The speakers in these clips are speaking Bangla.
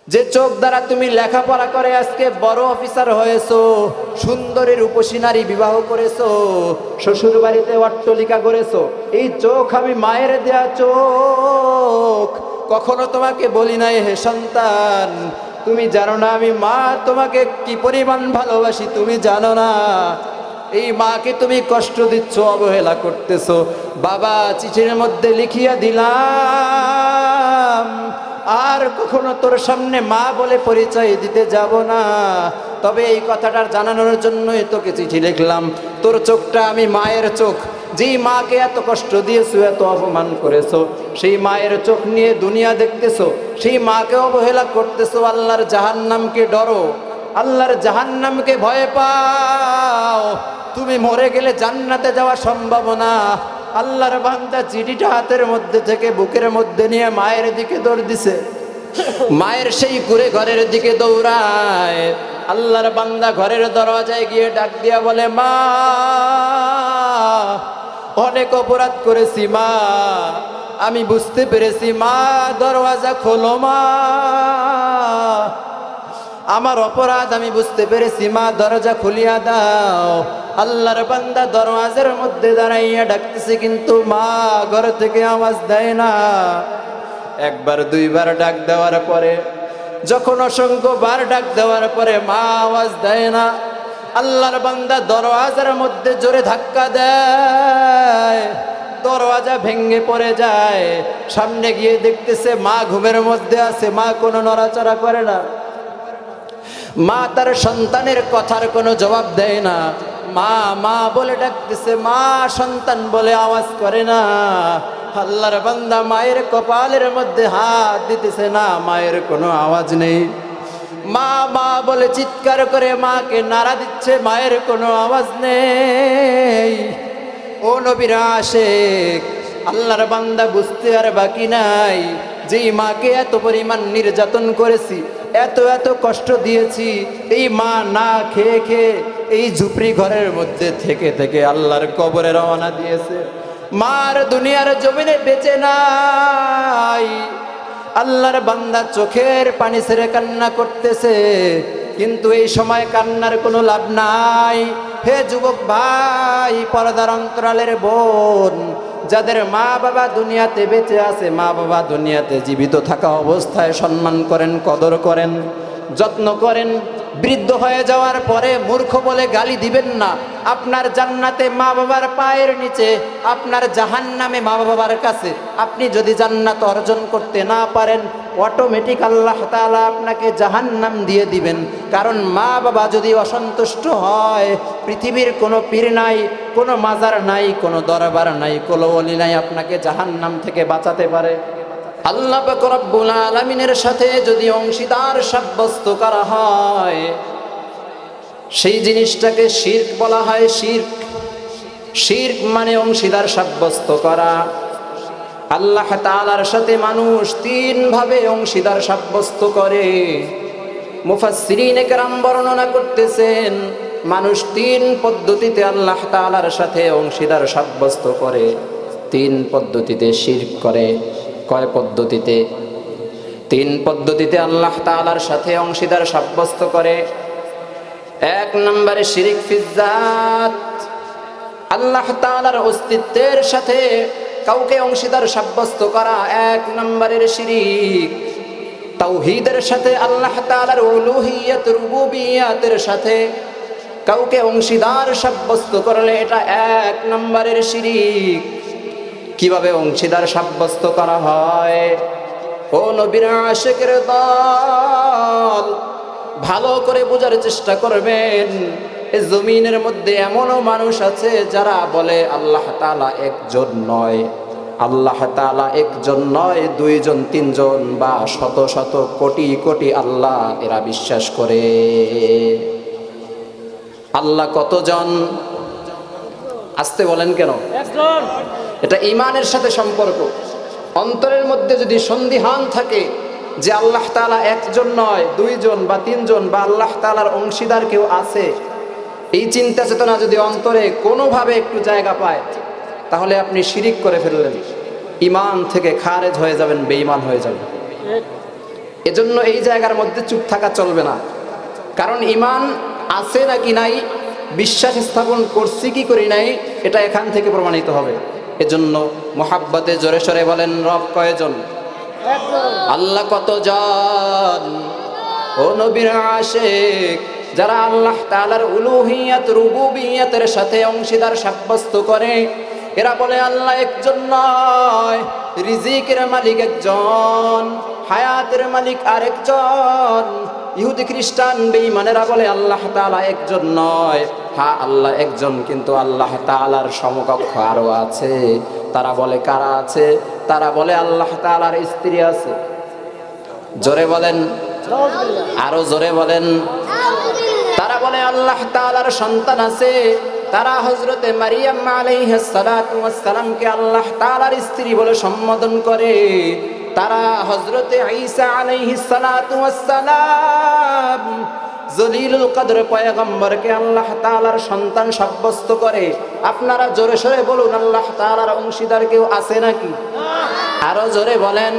যে চোখ দ্বারা তুমি লেখাপড়া করে আজকে বড় অফিসার হয়েছো, সুন্দরী রূপসী নারী বিবাহ করেছো, শ্বশুর বাড়িতে অট্টালিকা করেছো, এই চোখ আমি মায়ের দেয়া চোখ। কখনো তোমাকে বলি নাই হে সন্তান তুমি জানো না আমি মা তোমাকে কি পরিমাণ ভালোবাসি, তুমি জানো না। এই মাকে তুমি কষ্ট দিচ্ছ, অবহেলা করতেছো। বাবা চিঠির মধ্যে লিখিয়া দিলাম আর কখনো তোর সামনে মা বলে পরিচয় দিতে যাব না, তবে এই কথাটা জানানোর জন্যই তোকে চিঠি লিখলাম। তোর চোখটা আমি মায়ের চোখ, যেই মাকে এত কষ্ট দিয়েছো, এত অপমান করেছো, সেই মায়ের চোখ নিয়ে দুনিয়া দেখতেছো, সেই মাকে অবহেলা করতেছো। আল্লাহর জাহান্নামকে ডরো, আল্লাহর জাহান্নামকে ভয় পাও। তুমি মরে গেলে জান্নাতে যাওয়া সম্ভব না। আল্লাহর বান্দা চিঠিটা হাতের মধ্যে থেকে বুকের মধ্যে নিয়ে মায়ের দিকে দৌড় দিছে, মায়ের সেই কুড়ে ঘরের দিকে দৌড়ায়। আল্লাহর বান্দা ঘরের দরজায় গিয়ে ডাক দিয়া বলে, মা অনেক অপরাধ করেছি মা, আমি বুঝতে পেরেছি মা, দরওয়াজা খোলো মা, আমার অপরাধ আমি বুঝতে পেরেছি মা, দরজা খুলিয়া দাও। আল্লাহর বান্দা দরওয়াজার মধ্যে দাঁড়াইয়া ডাকতেছে, কিন্তু মা ঘর থেকে আওয়াজ দেয় না। একবার দুইবার ডাক দেওয়ার পরে, যখন অসংখ্য বার ডাক দেওয়ার পরে মা আওয়াজ দেয় না, আল্লাহর বান্দা দরওয়াজার মধ্যে জোরে ধাক্কা দেয়, দরওয়াজা ভেঙে পড়ে যায়। সামনে গিয়ে দেখতেছে মা ঘুমের মধ্যে আছে, মা কোনো নড়াচড়া করে না, মা তার সন্তানের কথার কোনো জবাব দেয় না। মা মা বলে ডাকতেছে, মা সন্তান বলে আওয়াজ করে না। আল্লাহর বান্দা মায়ের কপালের মধ্যে হাত দিতেছে, না মায়ের কোনো আওয়াজ নেই। মা মা বলে চিৎকার করে মাকে নাড়া দিচ্ছে, মায়ের কোনো আওয়াজ নেই। ও নবীর আশিক, আল্লাহর বান্দা বুঝতে আর বাকি নাই, যেই মাকে এত পরিমাণ নির্যাতন করেছি, এত এত কষ্ট দিয়েছি, এই মা না খেয়ে খেয়ে এই ঝুপড়ি ঘরের মধ্যে থেকে থেকে আল্লাহর কবরে রওনা দিয়েছে। মার দুনিয়ার জমিনে বেঁচে নাই। আল্লাহর বান্দা চোখের পানি ছেড়ে কান্না করতেছে, কিন্তু এই সময় কান্নার কোনো লাভ নাই। হে যুবক ভাই, পর্দার অন্তরালের বোন, যাদের মা বাবা দুনিয়াতে বেঁচে আছে, মা বাবা দুনিয়াতে জীবিত থাকা অবস্থায় সম্মান করেন, কদর করেন, যত্ন করেন, বৃদ্ধ হয়ে যাওয়ার পরে মূর্খ বলে গালি দিবেন না। আপনার জান্নাতে মা বাবার পায়ের নিচে, আপনার জাহান্নামে মা বাবার কাছে। আপনি যদি জান্নাত অর্জন করতে না পারেন, অটোমেটিক আল্লাহ তাআলা আপনাকে জাহান্নাম দিয়ে দিবেন। কারণ মা বাবা যদি অসন্তুষ্ট হয়, পৃথিবীর কোনো পীর নাই, কোনো মাজার নাই, কোনো দরবার নাই, কোনো ওলি নাই আপনাকে জাহান্নাম থেকে বাঁচাতে পারে। আল্লাহ পাক রব্বুল আলামিনের সাথে যদি অংশীদার সাব্যস্ত করা হয়, সেই জিনিসটাকে শিরক বলা হয়। শিরক, শিরক মানে অংশীদার সাব্যস্ত করা। আল্লাহ তাআলার সাথে মানুষ তিন ভাবে অংশীদার সাব্যস্ত করে। মুফাসসিরিনে কেরাম বর্ণনা করতেছেন, মানুষ তিন পদ্ধতিতে আল্লাহ তাআলার সাথে অংশীদার সাব্যস্ত করে, তিন পদ্ধতিতে শিরক করে। কয় পদ্ধতিতে? তিন পদ্ধতিতে আল্লাহ তাআলার সাথে অংশীদার সাব্যস্ত করে। এক নম্বরে শিরক ফিজ্জাত, আল্লাহ তাআলার অস্তিত্বের সাথে কাউকে অংশীদার সাব্যস্ত করা এক নম্বরের শিরক। তাওহীদের সাথে আল্লাহ তাআলার উলুহিয়ত রুবুবিয়তের সাথে কাউকে অংশীদার সাব্যস্ত করলে এটা এক নম্বরের শিরক। কিভাবে অংশীদার সাব্যস্ত করা হয়? ও নবীর আশিকের দল, ভালো করে বোঝার চেষ্টা করবেন। এই জমিনের মধ্যে এমনও মানুষ আছে যারা বলে আল্লাহ তাআলা একজন নয়, আল্লাহ তাআলা একজন নয়, দুইজন, তিনজন বা শত শত কোটি কোটি আল্লাহ এরা বিশ্বাস করে। আল্লাহ কতজন? আসতে বলেন কেন? একজন। এটা ঈমানের সাথে সম্পর্ক। অন্তরের মধ্যে যদি সন্দিহান থাকে যে আল্লাহ তাআলা একজন নয়, দুইজন বা তিনজন, বা আল্লাহ তাআলার অংশীদার কেউ আছে, এই চিন্তা চেতনা যদি অন্তরে কোনোভাবে একটু জায়গা পায়, তাহলে আপনি শিরিক করে ফেললেন, ঈমান থেকে খারেজ হয়ে যাবেন, বেঈমান হয়ে যাবেন। এজন্য এই জায়গার মধ্যে চুপ থাকা চলবে না, কারণ ঈমান আছে নাকি নাই, বিশ্বাস স্থাপন করছি কি করি নাই, এটা এখান থেকে প্রমাণিত হবে। এজন্য মুহাব্বতে জোরে সরে বলেন, রব কয়জন? আল্লাহ কতজন? ও নবীর আশিক, যারা আল্লাহ তাআলার উলুহিয়ত রুবুবিয়তের সাথে অংশীদার সাব্যস্ত করে, এরা বলে আল্লাহ একজন নয়, রিজিকের মালিক একজন, হায়াতের মালিক আরেকজন। ইহুদি খ্রিস্টান বেঈমানেরা বলে আল্লাহ তাআলা একজন নয়, হ্যাঁ আল্লাহ একজন, কিন্তু আল্লাহ তাআলার সমকক্ষ আরো আছে। তারা বলে কারা আছে? তারা বলে আল্লাহ তাআলার স্ত্রী আছে। জোরে বলেন, আরো জোরে বলেন। তারা বলে আল্লাহ তাআলার সন্তান আছে। তারা হযরতে মারিয়াম আলাইহিস সালাতু ওয়াস সালামকে আল্লাহ তাআলার স্ত্রী বলে সম্বোধন করে। তারা হযরতে ঈসা আলাইহিস সালাতু ওয়াস সালাম জলিলুল কদর পয়গম্বরকে আল্লাহ তাআলার সন্তান সাব্যস্ত করে। আপনারা জোরে সরে বলুন, আল্লাহ তাআলার অংশীদার কেউ আছে নাকি? আরো জোরে বলেন,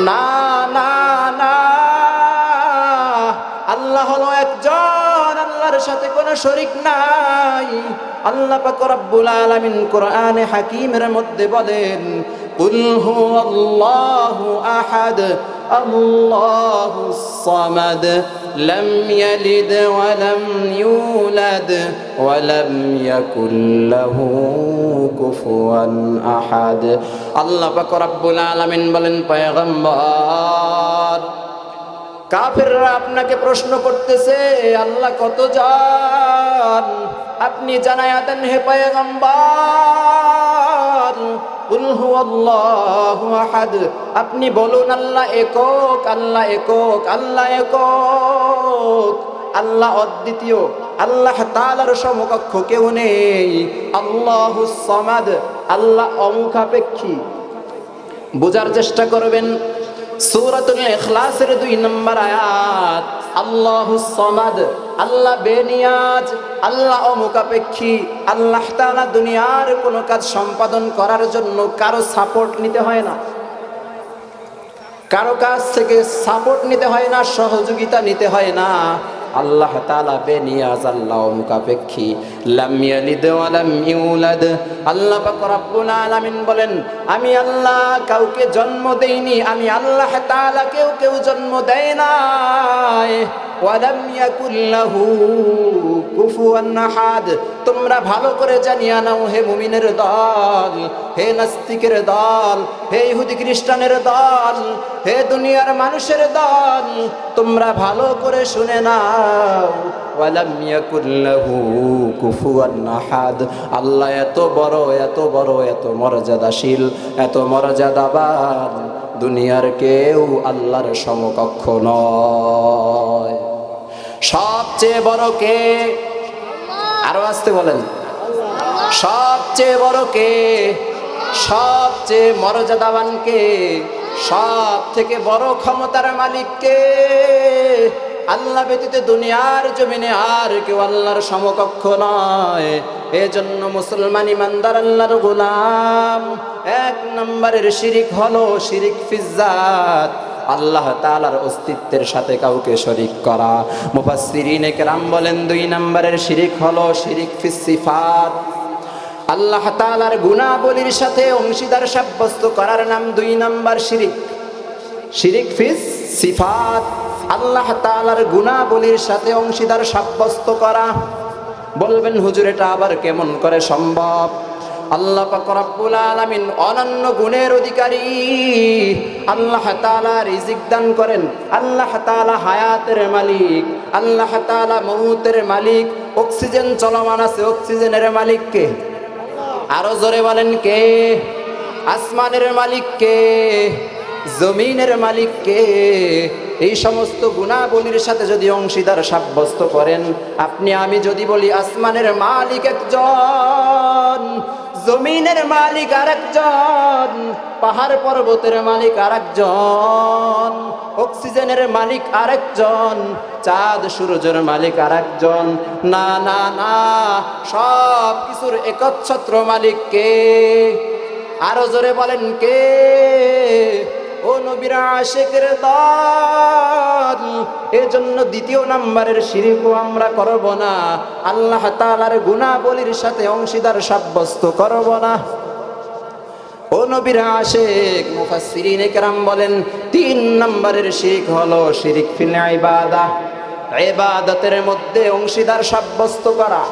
না না না, আল্লাহ হলো একজন, আল্লাহর সাথে কোনো শরীক নাই। আল্লাহ পাক রব্বুল আলামিন কোরআনে হাকীমের মধ্যে বলেন, কুল হুয়াল্লাহু আহাদ আল্লাহুস সামাদ লাম ইয়ালিদ ওয়া লাম ইউলাদ ওয়া লাম ইয়াকুল লাহু কুফুয়ান আহাদ। আল্লাহ পাক রব্বুল আলামিন বলেন, পয়গম্বর, কাফেররা আপনাকে প্রশ্ন করতেছে আল্লাহ কতজন, আপনি জানায়া দেন হে পয়গম্বর। কুল হুয়াল্লাহু আহাদ, আপনি বলুন আল্লাহ একক, আল্লাহ একক, আল্লাহ একক, আল্লাহ অদ্বিতীয়, আল্লাহ তাআলার সমকক্ষ কেউ নেই। আল্লাহুস সামাদ, আল্লাহ অমুখাপেক্ষী। বোঝার চেষ্টা করবেন, সূরাতুল ইখলাসের 2 নম্বর আয়াত, আল্লাহুস সামাদ, আল্লাহ বেনিয়াজ, আল্লাহ অমুখাপেক্ষী। আল্লাহ তাআলা দুনিয়ার কোনো কাজ সম্পাদন করার জন্য কারো সাপোর্ট নিতে হয় না, কারো কাছ থেকে সাপোর্ট নিতে হয় না, সহযোগিতা নিতে হয় না। আল্লাহ তাআলা বেনিয়াজ, আল্লাহ অমুখাপেক্ষী। লাম ইয়ালিদ ওয়া লাম ইউলাদ, আল্লাহ পাক রব্বুল আলামিন বলেন, আমি আল্লাহ কাউকে জন্ম দেইনি, আমি আল্লাহ তাআলা কেউ জন্ম দেয় নাই। ওয়া লাম ইয়াকুল লাহু কুফুয়ান আহাদ, তোমরা ভালো করে জানিয়া নাও হে মুমিনের দল, হে নাস্তিকের দল, হে ইহুদি খ্রিস্টানের দল, হে দুনিয়ার মানুষের দল, তোমরা ভালো করে শুনে নাও, ওয়ালাম ইয়াকুল লাহু কুফুয়ান আহাদ, আল্লাহ এত বড়, এত বড়, এত মর্যাদাশীল, এত মর্যাদাবান, দুনিয়ার কেউ আল্লাহর সমকক্ষ নয়। সবচেয়ে বড় কে? আরো আসতে বলেন, সবচেয়ে বড় কে? সবচেয়ে মর্যাদাবান কে? সব থেকে বড় ক্ষমতার মালিক কে? আল্লাহ ব্যতীত দুনিয়ার জমিনে আর কেউ আল্লাহর সমকক্ষ নয়। এজন্য মুসলমান ইমানদার আল্লাহর গোলাম, 1 নম্বরের শিরিক হলো শিরিক ফিজ্জাত, আল্লাহ তাআলার অস্তিত্বের সাথে কাউকে শরীক করা। মুফাসসিরিনে কেরাম বলেন 2 নম্বরের শিরিক হলো শিরিক ফিস সিফাত, আল্লাহ তাআলার গুণাবলীর সাথে অংশীদার সাব্যস্ত করার নাম 2 নম্বর শিরিক। শিরিক ফিস সিফাত, আল্লাহ তাআলার গুণাবলীর সাথে অংশীদার সাব্যস্ত করা। বলবেন হুজুর এটা আবার কেমন করে সম্ভব? আল্লাহ পাক রব্বুল আলামিন অনন্য গুণের অধিকারী। আল্লাহ তাআলা রিজিক দান করেন, আল্লাহ তাআলা হায়াতের মালিক, আল্লাহ তাআলা মউতের মালিক। অক্সিজেন চলমান আছে, অক্সিজেনের মালিক কে? আরো জোরে বলেন কে? আসমানের মালিক কে? জমিনের মালিক কে? এই সমস্ত গুণাবলীর সাথে যদি অংশীদার সাব্যস্ত করেন, আপনি আমি যদি বলি আসমানের মালিক একজন, জমিনের মালিক আরেকজন, পাহাড় পর্বতের মালিক আরেকজন, অক্সিজেনের মালিক আরেকজন, চাঁদ সূর্যের মালিক আরেকজন, না না না, সব কিছুর একচ্ছত্র মালিক কে? আরো জোরে বলেন কে? ও নবীর আশিকের দল, এজন্য দ্বিতীয় নাম্বারের শিরকও আমরা করব না, আল্লাহ তাআলার গুনাহবলীর সাথে অংশীদার সাব্যস্ত করব না। ও নবীর আশিক, মুফাসসিরিনে কেরাম বলেন 3 নম্বরের শিরক হলো শিরক ফিল ইবাদাহ, ইবাদতের মধ্যে অংশীদার সাব্যস্ত করা।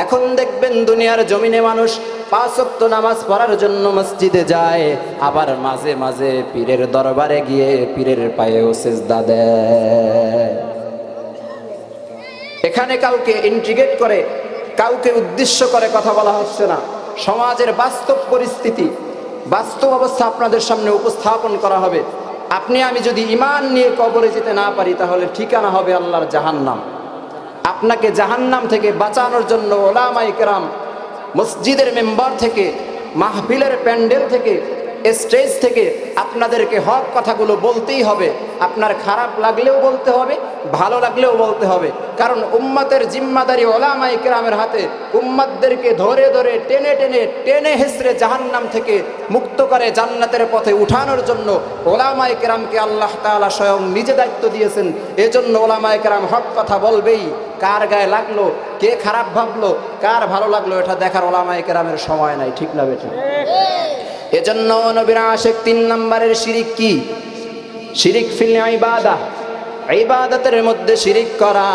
এখন দেখবেন দুনিয়ার জমিনে মানুষ 5 ওয়াক্ত নামাজ পড়ার জন্য মসজিদে যায়, আবার মাঝে মাঝে পীরের দরবারে গিয়ে পীরের পায়েও সিজদা দেয়। এখানে কাউকে ইন্টিগ্রেট করে, কাউকে উদ্দেশ্য করে কথা বলা হচ্ছে না, সমাজের বাস্তব পরিস্থিতি, বাস্তব অবস্থা আপনাদের সামনে উপস্থাপন করা হবে। আপনি আমি যদি ঈমান নিয়ে কবরে যেতে না পারি, তাহলে ঠিকানা হবে আল্লাহর জাহান্নাম। আপনাকে জাহান্নাম থেকে বাঁচানোর জন্য উলামায়ে কেরাম মসজিদের মেম্বার থেকে, মাহফিলের প্যান্ডেল থেকে, স্টেজ থেকে আপনাদেরকে হক কথাগুলো বলতেই হবে। আপনার খারাপ লাগলেও বলতে হবে, ভালো লাগলেও বলতে হবে, কারণ উম্মতের জিম্মাদারি উলামায়ে কেরামের হাতে। উম্মতদেরকে ধরে ধরে টেনে টেনে টেনে হেসড়ে জাহান্নাম থেকে মুক্ত করে জান্নাতের পথে উঠানোর জন্য উলামায়ে কেরামকে আল্লাহ তাআলা স্বয়ং নিজে দায়িত্ব দিয়েছেন। এজন্য উলামায়ে কেরাম হক কথা বলবেই। কার গায়ে লাগলো, কে খারাপ ভাবলো, কার ভালো লাগলো, এটা দেখার উলামায়ে কেরামের সময় নাই। ঠিক না বেঠিক? এজন্য নবীর আশিক 3 নম্বরের শিরক কি? শিরক ফিল ইবাদাহ, ইবাদতের মধ্যে শিরক করা।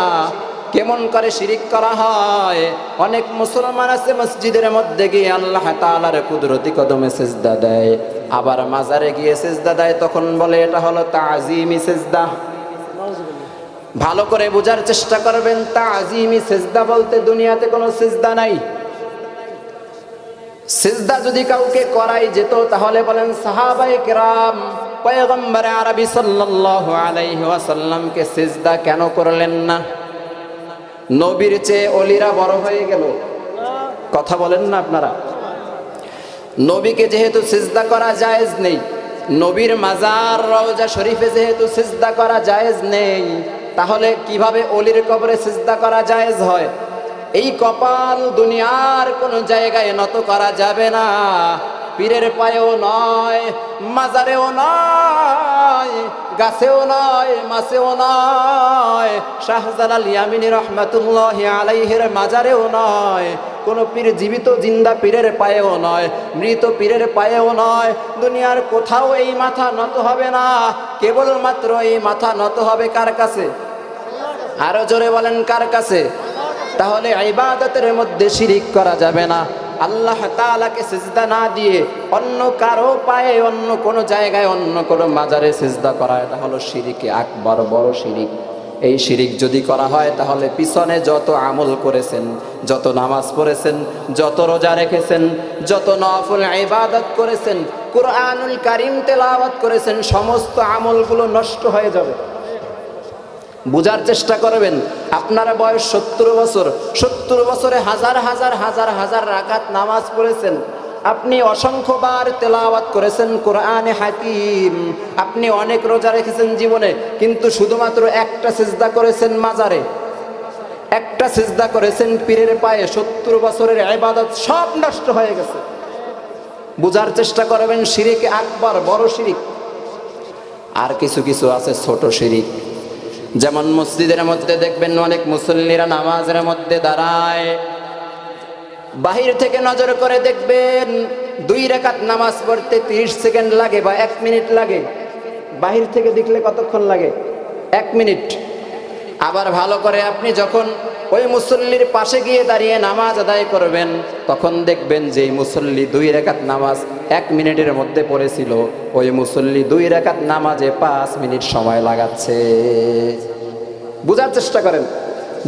কেমন করে শিরক করা হয়? অনেক মুসলমান আছে মসজিদের মধ্যে গিয়ে আল্লাহ তাআলার কুদরতি কদমে সিজদা দেয়, আবার মাজারে গিয়ে সিজদা দেয়, তখন বলে এটা হলো তাজিমি সিজদা। ভালো করে বোঝার চেষ্টা করবেন, তাজিমি সিজদা বলতে দুনিয়াতে কোনো সিজদা নাই। সিজদা যদি কাউকে করাই যেত, তাহলে বলেন সাহাবায়ে কেরাম পয়গম্বর আরবি সাল্লাল্লাহু আলাইহি ওয়াসাল্লামকে সিজদা কেন করলেন না? নবীর চেয়ে ওলিরা বড় হয়ে গেল, কথা বলেন না আপনারা? নবীকে যেহেতু সিজদা করা জায়েজ নেই, নবীর মাজার রওজা শরীফে যেহেতু সিজদা করা জায়েজ নেই, তাহলে কিভাবে ওলির কবরে সিজদা করা জায়েজ হয়? এই কপাল দুনিয়ার কোনো জায়গায় নত করা যাবে না। পীরের পায়েও নয়, মাজারেও নয়, গাছেও নয়, মাছেও নয়, শাহজালাল ইয়ামিনী রহমাতুল্লাহি আলাইহির মাজারেও নয়, কোন পীর জীবিত জিন্দা পীরের পায়েও নয়, মৃত পীরের পায়েও নয়। দুনিয়ার কোথাও এই মাথা নত হবে না। কেবলমাত্র এই মাথা নত হবে কার কাছে? আরো জোরে বলেন, কার কাছে? তাহলে ইবাদতের মধ্যে শিরিক করা যাবে না। আল্লাহ তাআলাকে সিজদা না দিয়ে অন্য কারো পায়ে, অন্য কোন জায়গায়, অন্য কোন মাজারে সিজদা করা, এটা হলো শিরিকে আকবার, বড় শিরিক। এই শিরিক যদি করা হয়, তাহলে পিছনে যত আমল করেছেন, যত নামাজ পড়েছেন, যত রোজা রেখেছেন, যত নফল ইবাদত করেছেন, কুরআনুল কারীম তেলাওয়াত করেছেন, সমস্ত আমলগুলো নষ্ট হয়ে যাবে। বুঝার চেষ্টা করবেন, আপনার বয়স 70 বছর, 70 বছরে হাজার হাজার হাজার হাজার রাকাত নামাজ পড়েছেন, আপনি অসংখ্যবার তেলাওয়াত করেছেন কোরআনে হাকিম, আপনি অনেক রোজা রেখেছেন জীবনে, কিন্তু শুধুমাত্র একটা সিজদা করেছেন মাজারে, একটা সিজদা করেছেন পীরের পায়ে, 70 বছরের ইবাদত সব নষ্ট হয়ে গেছে। বুঝার চেষ্টা করবেন, শিরিকে আকবার, বড় শিরিক। আর কিছু কিছু আছে ছোট শিরিক, যেমন মসজিদের মধ্যে দেখবেন অনেক মুসল্লিরা নামাজের মধ্যে দাঁড়ায়, বাহির থেকে নজর করে দেখবেন 2 রাকাত নামাজ পড়তে 30 সেকেন্ড লাগে বা 1 মিনিট লাগে। বাহির থেকে দেখলে কতক্ষণ লাগে? 1 মিনিট। আবার ভালো করে আপনি যখন ওই মুসল্লির পাশে গিয়ে দাঁড়িয়ে নামাজ আদায় করবেন, তখন দেখবেন যে মুসল্লি 2 রাকাত নামাজ 1 মিনিটের মধ্যে পড়েছিল, ওই মুসল্লি 2 রাকাত নামাজে 5 মিনিট সময় লাগাচ্ছে। বুঝার চেষ্টা করেন,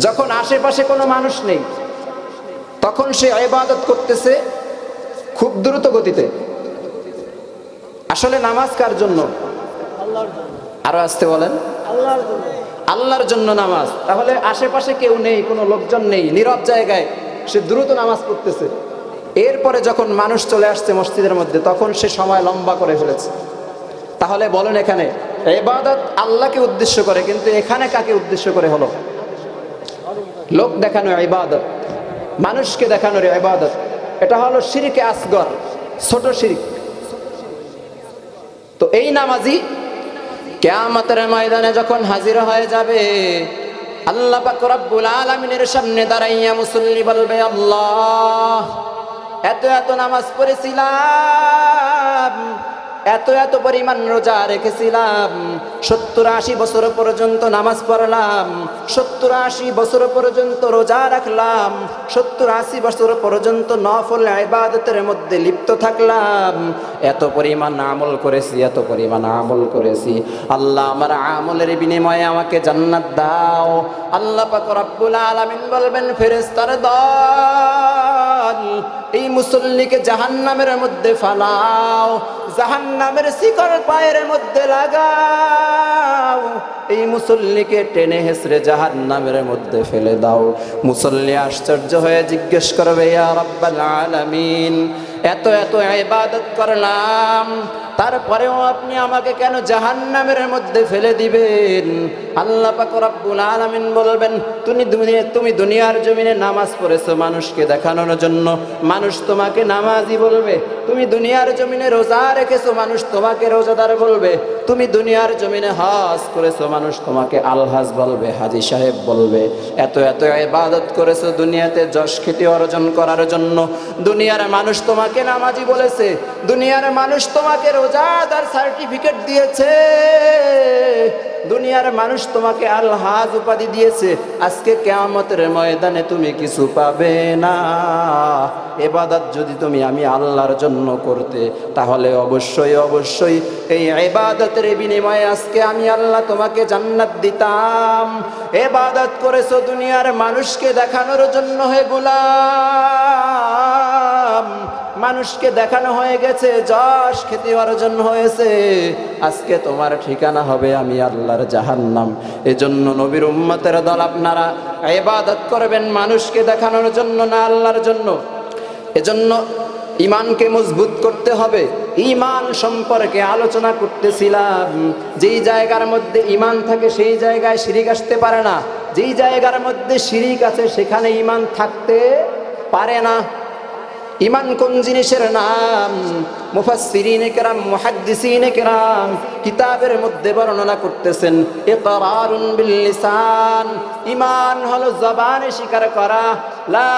যখন আশেপাশে কোনো মানুষ নেই, তখন সে ইবাদত করতেছে খুব দ্রুত গতিতে। আসলে নামাজ কার জন্য? আল্লাহর জন্য। আরো আসতে বলেন, আল্লাহর জন্য। আল্লাহর জন্য নামাজ। তাহলে আশেপাশে কেউ নেই, কোনো লোকজন নেই, নীরব জায়গায় সে দ্রুত নামাজ পড়তেছে। এরপরে যখন মানুষ চলে আসছে মসজিদের মধ্যে, তখন সে সময় লম্বা করে ফেলেছে। তাহলে বলেন, এখানে ইবাদত আল্লাহকে উদ্দেশ্য করে, কিন্তু এখানে কাকে উদ্দেশ্য করে হলো? লোক দেখানো ইবাদত, মানুষকে দেখানোর ইবাদত। এটা হলো শিরকে আসগর, ছোট শিরক। তো এই নামাজি কিয়ামতের ময়দানে যখন হাজির হয়ে যাবে, আল্লাহ পাক রব্বুল আলামিনের সামনে দাঁড়াইয়া মুসল্লি বলবে, আল্লাহ এত এত নামাজ পড়েছিলাম, এত এত পরিমাণ রোজা রেখেছিলাম, 70-80 বছর পর্যন্ত নামাজ পড়লাম, 70-80 বছর পর্যন্ত রোজা রাখলাম, 70-80 বছর পর্যন্ত নফল ইবাদতের মধ্যে লিপ্ত থাকলাম, এত পরিমাণ আমল করেছি, এত পরিমাণ আমল করেছি, আল্লাহ আমার আমলের বিনিময়ে আমাকে জান্নাত দাও। আল্লাহ পাক রব্বুল আলামিন বলবেন, ফেরেশতার দল এই মুসল্লিকে জাহান্নামের মধ্যে ফালাও, জাহান্নামের শিকড় পায়ের মধ্যে লাগাও, এই মুসল্লিকে টেনে হেসড়ে জাহান্নামের মধ্যে ফেলে দাও। মুসল্লি আশ্চর্য হয়ে জিজ্ঞেস করবে, ইয়া রাব্বাল আলামিন, এত এত ইবাদত করলাম, তারপরেও আপনি আমাকে কেন জাহান্নামের মধ্যে ফেলে দিবেন? আল্লাহ পাক রব্বুল আলামিন বলবেন, তুমি দুনিয়ার জমিনে নামাজ পড়েছো মানুষকে দেখানোর জন্য, মানুষ তোমাকে নামাজি বলবে। তুমি দুনিয়ার জমিনে রোজা রেখেছো, মানুষ তোমাকে রোজাদার বলবে। তুমি দুনিয়ার জমিনে হজ করেছো, মানুষ তোমাকে আলহাজ বলবে, হাজী সাহেব বলবে। এত এত ইবাদত করেছো দুনিয়াতে যশ খ্যাতি অর্জন করার জন্য, দুনিয়ার মানুষ তোমাকে নামাজি বলেছে, দুনিয়ার মানুষ তোমাকে রোজাদার সার্টিফিকেট দিয়েছে, দুনিয়ার মানুষ তোমাকে আলহাজ উপাধি দিয়েছে। আজকে কিয়ামতের ময়দানে তুমি কিছু পাবে না। ইবাদত যদি তুমি আমি আল্লাহর জন্য করতে, তাহলে অবশ্যই অবশ্যই এই ইবাদতের বিনিময়ে আজকে আমি আল্লাহ তোমাকে জান্নাত দিতাম। ইবাদত করেছো দুনিয়ার মানুষকে দেখানোর জন্য, হে গোলাম, মানুষকে দেখানো হয়ে গেছে, যশ খ্যাতি অর্জন হয়েছে, আজকে তোমার ঠিকানা হবে আমি আল্লাহর জাহান্নাম। এজন্য নবীর উম্মতের দল আপনারা ইবাদত করবেন মানুষকে দেখানোর জন্য না, আল্লাহর জন্য। এজন্য ঈমানকে মজবুত করতে হবে। ঈমান সম্পর্কে আলোচনা করতেছিলাম, যেই জায়গার মধ্যে ঈমান থাকে সেই জায়গায় শিরিক আসতে পারে না, যেই জায়গার মধ্যে শিরিক আছে সেখানে ঈমান থাকতে পারে না। ঈমান কোন জিনিসের নাম? মুফাসসিরিনে কেরাম, মুহাদ্দিসিনে কেরাম কিতাবের মধ্যে বর্ণনা করতেছেন, ইকরারুন বিল লিসান, ঈমান হলো জবানে স্বীকার করা, লা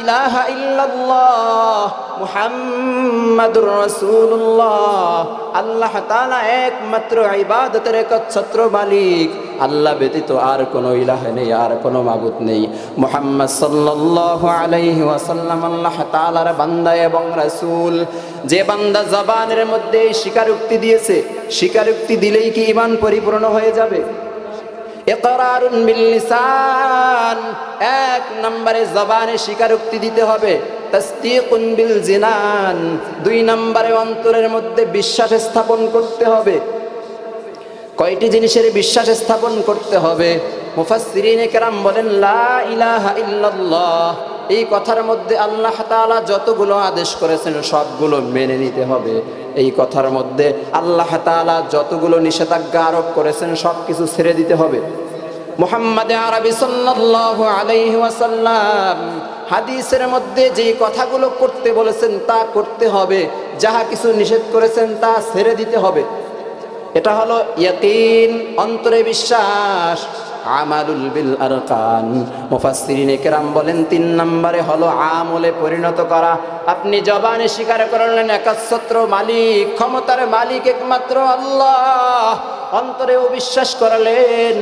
ইলাহা ইল্লাল্লাহ মুহাম্মাদুর রাসূলুল্লাহ, আল্লাহ তাআলা একমাত্র ইবাদতের একচ্ছত্র মালিক, আল্লাহ ব্যতীত আর কোনো ইলাহ নেই, আর কোনো মাবুদ নেই। মুহাম্মদ সাল্লাল্লাহু আলাইহি ওয়াসাল্লাম আল্লাহ তাআলার বান্দা এবং রাসূল। যে বান্দা জবানের মধ্যে স্বীকারোক্তি দিয়েছে, স্বীকারোক্তি দিলেই কি ঈমান পরিপূর্ণ হয়ে যাবে? ইকরারুন বিল লিসান, এক নম্বরে জবানে স্বীকারোক্তি দিতে হবে। তাসদীকুন বিল জিনান, দুই নম্বরে অন্তরের মধ্যে বিশ্বাস স্থাপন করতে হবে। কয়টি জিনিসের বিশ্বাস স্থাপন করতে হবে? মুফাসসিরিনে কেরাম বলেন, লা ইলাহা ইল্লাল্লাহ, এই কথার মধ্যে আল্লাহ তাআলা যতগুলো আদেশ করেছেন সবগুলো মেনে নিতে হবে। এই কথার মধ্যে আল্লাহ তাআলা যতগুলো নিষেধাজ্ঞা আরোপ করেছেন সব কিছু ছেড়ে দিতে হবে। মুহাম্মদ আরবি সাল্লাল্লাহু আলাইহি ওয়াসাল্লাম হাদিসের মধ্যে যে কথাগুলো করতে বলেছেন তা করতে হবে, যাহা কিছু নিষেধ করেছেন তা ছেড়ে দিতে হবে। এটা হলো ইয়াকিন, অন্তরে বিশ্বাস। আমালুল বিল আরকান, মুফাসসিরিনে কেরাম বলেন 3 নম্বরে হলো আমলে পরিণত করা। আপনি জবানে স্বীকার করলেন একচ্ছত্র মালিক, ক্ষমতার মালিক একমাত্র আল্লাহ, অন্তরেও বিশ্বাস করলেন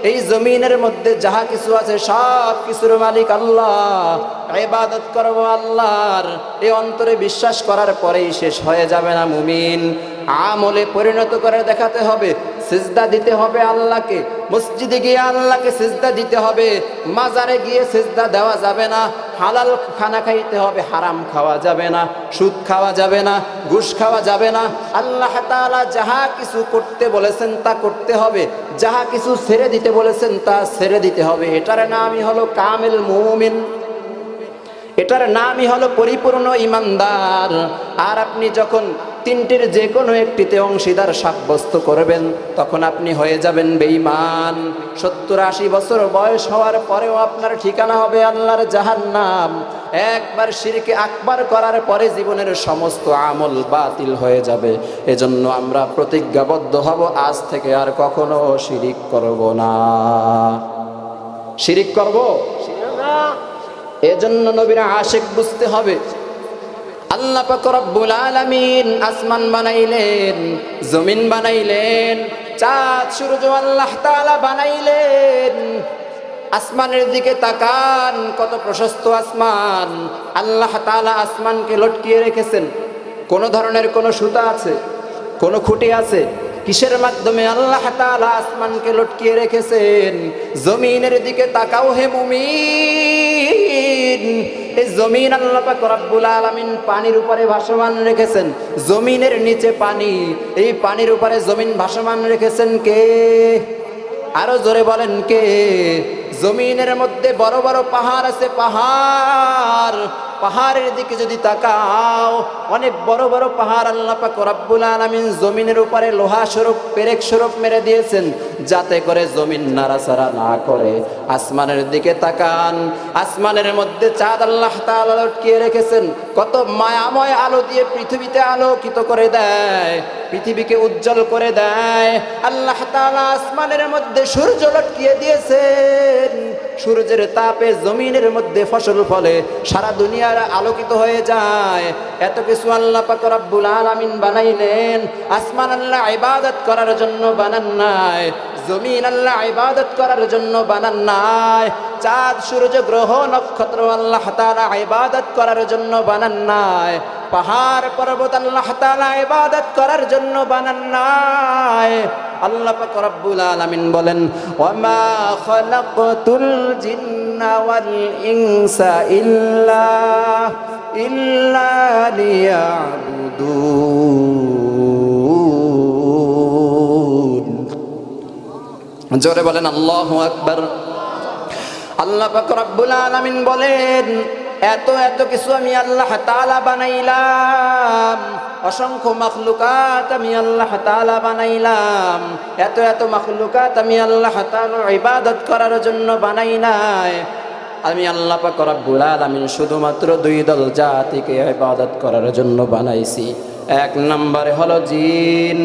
এই জমিনের মধ্যে যাহা কিছু আছে সব কিছুর মালিক আল্লাহ, ইবাদত করব আল্লাহর, এই অন্তরে বিশ্বাস করার পরেই শেষ হয়ে যাবে না মুমিন। আমলে পরিণত করে দেখাতে হবে। সিজদা দিতে হবে আল্লাহকে, মসজিদে গিয়ে আল্লাহকে সিজদা দিতে হবে, মাজারে গিয়ে সিজদা দেওয়া যাবে না, হালাল খানা খাইতে হবে, হারাম খাওয়া যাবে না, সুদ খাওয়া যাবে না, ঘুষ খাওয়া যাবে না। আল্লাহ তাআলা যাহা কিছু করতে বলেছেন তা করতে হবে, যাহা কিছু ছেড়ে দিতে বলেছেন তা ছেড়ে দিতে হবে। এটার নামই হলো কামিল মুমিন, এটার নামই হলো পরিপূর্ণ ঈমানদার। আর আপনি যখন তিনটির যে কোনো একটিতে অংশীদার সাব্যস্ত করবেন, তখন আপনি হয়ে যাবেন বেঈমান। 70-80 বছর বয়স হওয়ার পরেও আপনার ঠিকানা হবে আল্লাহর জাহান্নাম। একবার শিরকে আকবার করার পরে জীবনের সমস্ত আমল বাতিল হয়ে যাবে। এজন্য আমরা প্রতিজ্ঞাবদ্ধ হব, আজ থেকে আর কখনো শিরিক করব না। শিরিক করব না। এজন্য নবীর আশিক বুঝতে হবে। আল্লাহ পাক রব্বুল আলামিন আসমান বানাইলেন, জমিন বানাইলেন, চাঁদ সূর্য আল্লাহ তাআলা বানাইলেন। আসমানের দিকে তাকান, কত প্রশস্ত আসমান। আল্লাহ তাআলা আসমানকে লটকিয়ে রেখেছেন। কোন ধরনের কোন সুতা আছে? কোন খুঁটি আছে? কিসের মাধ্যমে আল্লাহ তাআলা আসমানকে লটকিয়ে রেখেছেন? জমিনের দিকে তাকাও হে মুমিন। এই জমিন আল্লাহ পাক রব্বুল আলামিন পানির উপরে ভাসমান রেখেছেন। জমিনের নিচে পানি, এই পানির উপরে জমিন ভাসমান রেখেছেন কে? আরো জোরে বলেন কে? জমিনের মধ্যে বড় বড় পাহাড় আছে, পাহাড়। পাহাড়ের দিকে যদি তাকাও, অনেক বড় বড় পাহাড় আল্লাহ পাক রব্বুল আলামিন জমিনের উপরে লোহা স্বরূপ, পেরেক স্বরূপ মেরে দিয়েছেন, যাতে করে জমিন নাড়াচাড়া না করে। আসমানের দিকে তাকান, আসমানের মধ্যে চাঁদ আল্লাহ তাআলা লটকিয়ে রেখেছেন। কত মায়াময় আলো দিয়ে পৃথিবীতে আলোকিত করে দেয়, পৃথিবীকে উজ্জ্বল করে দেয়। আল্লাহ তাআলা আসমানের মধ্যে সূর্য লটকিয়ে দিয়েছেন। সূর্যের তাপে জমিনের মধ্যে ফসল ফলে, সারা দুনিয়ার আলোকিত হয়ে যায়। এত কিছু আল্লাহ পাক রব্বুল আলামিন বানাইলেন। আসমান আল্লাহ ইবাদত করার জন্য বানান নাই, জমিন আল্লাহ ইবাদত করার জন্য বানান নাই। চাঁদ সূর্য গ্রহ নক্ষত্র আল্লাহ তাআলা ইবাদত করার জন্য বানান নাই। পাহাড় পর্বত আল্লাহ তাআলা ইবাদত করার জন্য বানান নাই। আল্লাহ পাক রব্বুল আলামিন বলেন, ওয়ামা খালাকতুল জিন্না ওয়াল ইনসা ইল্লা লিয়াবুদুন। জোরে বলেন আল্লাহু আকবার। আল্লাহ পাক রব্বুল আলামিন বলেন, এত এত কিছু আমি আল্লাহ তাআলা বানাইলাম, অসংখ্য মাখলুকাত আমি আল্লাহ তাআলা বানাইলাম। এত এত মাখলুকাত আমি আল্লাহ তাআলা ইবাদত করার জন্য বানাই নাই। আমি আল্লাহ পাক রব্বুল আলামিন শুধুমাত্র দুই দল জাতিকে ইবাদত করার জন্য বানাইছি। এক নম্বরে হলো জিন,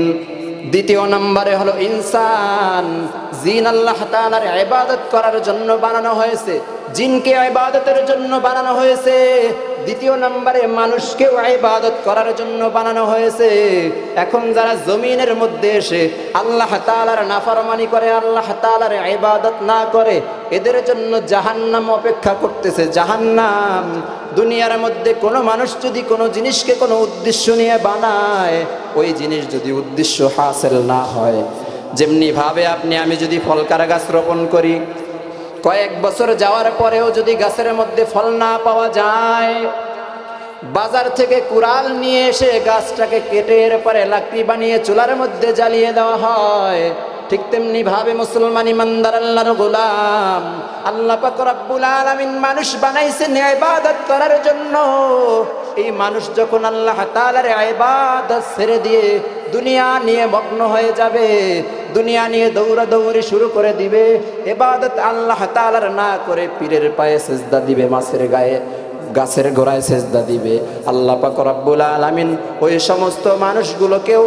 দ্বিতীয় নম্বরে হলো ইনসান। জিন আল্লাহ তাআলার ইবাদত করার জন্য বানানো হয়েছে, জিনকে ইবাদতের জন্য বানানো হয়েছে। দ্বিতীয় নম্বরে মানুষকেও ইবাদত করার জন্য বানানো হয়েছে। এখন যারা জমিনের মধ্যে এসে আল্লাহ তাআলার নাফরমানি করে, আল্লাহ তাআলার ইবাদত না করে, এদের জন্য জাহান্নাম অপেক্ষা করতেছে, জাহান্নাম। দুনিয়ার মধ্যে কোনো মানুষ যদি কোনো জিনিসকে কোনো উদ্দেশ্য নিয়ে বানায়, ওই জিনিস যদি উদ্দেশ্য হাসিল না হয়, যেমনি ভাবে আপনি আমি যদি ফলকার গাছ রোপণ করি, কয়েক বছর যাওয়ার পরেও যদি গাছের মধ্যে ফল না পাওয়া যায়, বাজার থেকে কুড়াল নিয়ে এসে গাছটাকে কেটে এরপরে লাকড়ি বানিয়ে চুলার মধ্যে জ্বালিয়ে দেওয়া হয়, ঠিক তেমনি ভাবে মুসলমান ইমানদার আল্লাহর গোলাম আল্লাহ পাক রব্বুল আলামিন মানুষ বানাইছেন ইবাদত করার জন্য। এই মানুষ যখন আল্লাহ তাআলার ইবাদত ছেড়ে দিয়ে দুনিয়া নিয়ে মগ্ন হয়ে যাবে, দুনিয়া নিয়ে দৌড়াদৌড়ি শুরু করে দিবে, ইবাদত আল্লাহ তাআলার না করে পীরের পায়ে সিজদা দিবে, মাছের গায়ে, গাছের গোড়ায় সিজদা দিবে, আল্লাহ পাক রব্বুল আলামিন ওই সমস্ত মানুষগুলোকেও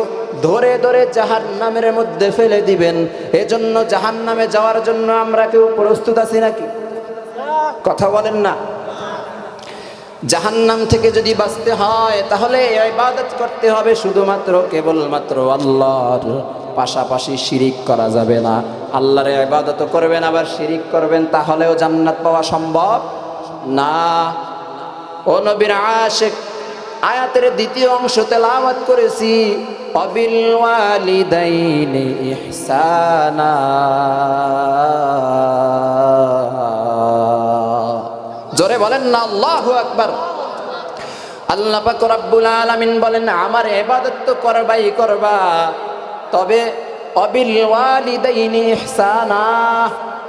ধরে ধরে জাহান্নামের মধ্যে ফেলে দিবেন। এজন্য জাহান্নামে যাওয়ার জন্য আমরা কেউ প্রস্তুত আছি নাকি? কথা বলেন না। জাহান্নাম থেকে যদি বাঁচতে হয় তাহলে ইবাদত করতে হবে শুধুমাত্র কেবলমাত্র আল্লাহর, পাশাপাশি শিরিক করা যাবে না। আল্লাহর ইবাদত করবেন আবার শিরিক করবেন, তাহলেও জান্নাত পাওয়া সম্ভব না। ও নবীর আশিক, আয়াতের দ্বিতীয় অংশ তেলাওয়াত করেছি, অবিল ওয়ালিদাইনি ইহসানা। জোরে বলেন না আল্লাহু আকবার। আল্লাহ পাক রব্বুল আলামিন বলেন, আমার ইবাদত তো করবাই করবা, তবে অবিল ওয়ালিদাইনি ইহসানা,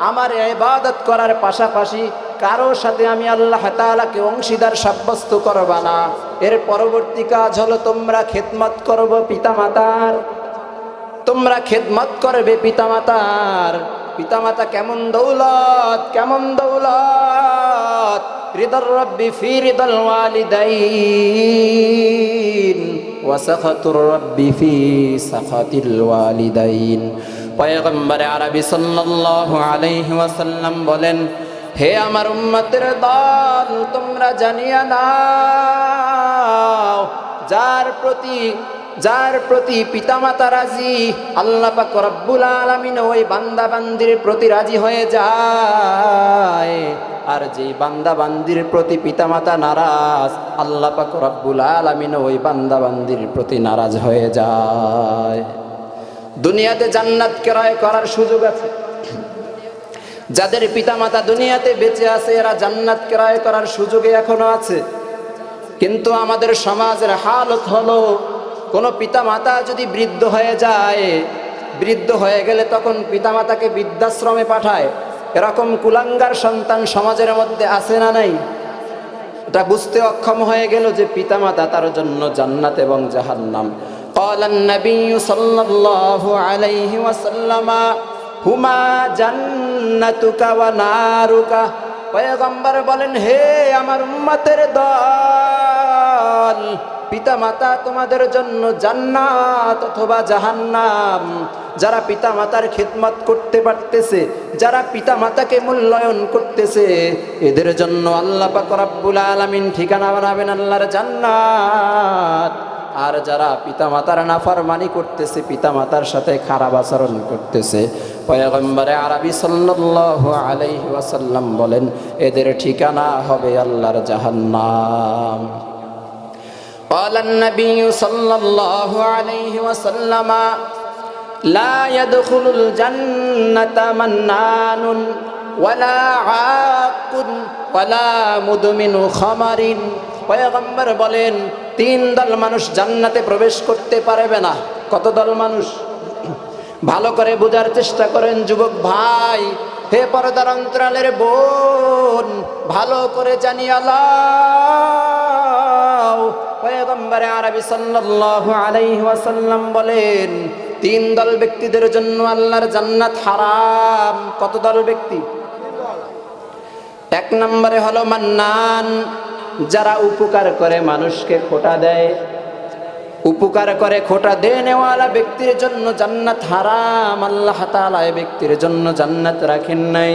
আমার ইবাদত করার পাশাপাশি কারো সাথে আমি আল্লাহ তাআলাকে অংশীদার সাব্যস্ত করবা না। এর পরবর্তী কাজ হলো তোমরা খেদমত করবে পিতামাতার, তোমরা খেদমত করবে পিতামাতার। পিতামাতা কেমন দৌলত, কেমন দৌলত! রিদার রাব্বি ফি রিদাল ওয়ালিদাইন ওয়া সাখাতুর রাব্বি ফি সাখাতিল ওয়ালিদাইন। পয়গম্বর আরবি সাল্লাল্লাহু আলাইহি ওয়াসাল্লাম বলেন, হে আমার উম্মতের দল, তোমরা জানিয়া নাও যার প্রতি পিতামাতা রাজি, আল্লাহ পাক রব্বুল আলামিন ওই বান্দা বান্দির প্রতি রাজি হয়ে যায়। আর যেই বান্দা বান্দির প্রতি পিতামাতা নারাজ, আল্লাহ পাক রব্বুল আলামিন ওই বান্দা বান্দির প্রতি নারাজ হয়ে যায়। দুনিয়াতে জান্নাত ক্রয় করার সুযোগ আছে। যাদের পিতামাতা দুনিয়াতে বেঁচে আছে এরা জান্নাত ক্রয় করার সুযোগে এখনো আছে। কিন্তু আমাদের সমাজের হালত হলো, কোনো পিতামাতা যদি বৃদ্ধ হয়ে যায়, বৃদ্ধ হয়ে গেলে তখন পিতামাতাকে বৃদ্ধাশ্রমে পাঠায়। এরকম কুলাঙ্গার সন্তান সমাজের মধ্যে আছে না নাই? এটা বুঝতে অক্ষম হয়ে গেল যে পিতামাতা তার জন্য জান্নাত এবং জাহান্নাম। قال النبي صلى الله عليه وسلم হুমা জান্নাতুকা ওয়া নারুকা। পয়গম্বর বলেন, হে আমার উম্মতের দল, পিতামাতা তোমাদের জন্য জান্নাত অথবা জাহান্নাম। যারা পিতামাতার খিদমত করতে পারতেছে, যারা পিতামাতাকে মূল্যায়ন করতেছে, এদের জন্য আল্লাহ পাক রব্বুল আলামিন ঠিকানা বানাবেন আল্লাহর জান্নাত। আর যারা পিতামাতার নাফরমানি করতেছে, পিতামাতার সাথে খারাপ আচরণ করতেছে, পয়গম্বরে আরবি সাল্লাল্লাহু আলাইহি ওয়াসাল্লাম বলেন, এদের ঠিকানা হবে আল্লাহর জাহান্নাম। قال النبي صلى الله عليه وسلم لا يدخل الجنة منان ولا عاق ولا مدمن خمر। পয়গম্বর বলেন, তিন দল মানুষ জান্নাতে প্রবেশ করতে পারবে না। কত দল মানুষ? ভালো করে বোঝার চেষ্টা করেন যুবক ভাই, হে পর্দার অন্তরালের বোন, ভালো করে জানিয়ে লাও। পয়গম্বর আরবি সাল্লাল্লাহু আলাইহি ওয়াসাল্লাম বলেন, তিন দল ব্যক্তিদের জন্য আল্লাহর জান্নাত হারাম। কত দল ব্যক্তি? এক নম্বরে হলো মান্নান, যারা উপকার করে মানুষকে খোটা দেয়। উপকার করে খোটা দেনেওয়ালা ব্যক্তির জন্য জান্নাত হারাম। আল্লাহ তাআলা এই ব্যক্তির জন্য জান্নাত রাখেন নাই।